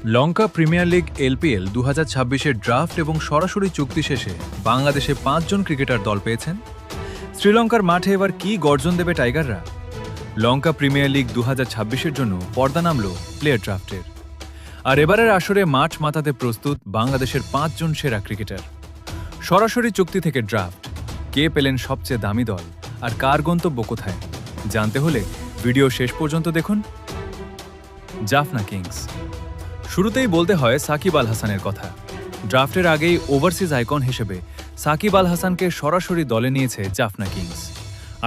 লঙ্কা premier league LPL 2026-এর draft এবং সরাসরি চুক্তি শেষে বাংলাদেশে 5 জন ক্রিকেটার দল পেয়েছেন। শ্রীলঙ্কার মাঠে এবার কি গর্জন দেবে টাইগাররা? লঙ্কা প্রিমিয়ার লিগ 2026-এর জন্য পর্দা নামল প্লেয়ার ড্রাফটের। আর এবারের আসরে মাঠ মাতাতে প্রস্তুত বাংলাদেশের 5 জন সেরা ক্রিকেটার। সরাসরি চুক্তি থেকে ড্রাফট, কে পেলেন সবচেয়ে দামি দল আর কার গন্তব্য কোথায় জানতে হলে ভিডিও শেষ পর্যন্ত দেখুন। জাফনা কিংস। শুরুতেই বলতে হয় সাকিব আল হাসানের কথা। ড্রাফটের আগেই ওভারসিজ আইকন হিসেবে সাকিব আল হাসানকে সরাসরি দলে নিয়েছে জাফনা কিংস।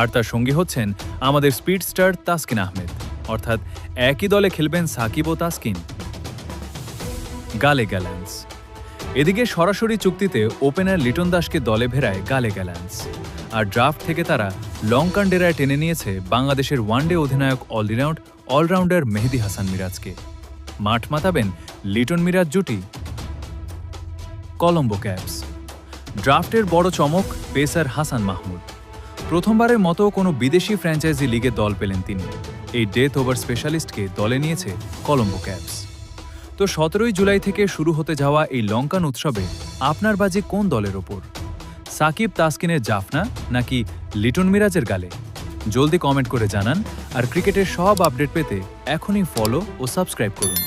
আর তার সঙ্গী হচ্ছেন আমাদের স্পিড স্টার তাসকিন আহমেদ, অর্থাৎ একই দলে খেলবেন সাকিব ও তাসকিন। গালে গ্যালান্স। এদিকে সরাসরি চুক্তিতে ওপেনার লিটন দাসকে দলে ভেড়ায় গালে গ্যালান্স। আর ড্রাফট থেকে তারা লঙ্কান ডেরায় টেনে নিয়েছে বাংলাদেশের ওয়ানডে অধিনায়ক অলরাউন্ডার মেহেদী হাসান মিরাজকে। মাঠ মাতাবেন লিটন মিরাজ জুটি। কলম্বো ক্যাপস। ড্রাফটের বড় চমক পেসার হাসান মাহমুদ। প্রথমবারের মতো কোনো বিদেশি ফ্র্যাঞ্চাইজি লিগে দল পেলেন তিনি। এই ডেথ ওভার স্পেশালিস্টকে দলে নিয়েছে কলম্বো ক্যাপস। তো 17 জুলাই থেকে শুরু হতে যাওয়া এই লঙ্কান উৎসবে আপনার বাজি কোন দলের ওপর? সাকিব তাসকিনের জাফনা নাকি লিটন মিরাজের গালে? জলদি কমেন্ট করে জানান। আর ক্রিকেটের সব আপডেট পেতে এখনই ফলো ও সাবস্ক্রাইব করুন।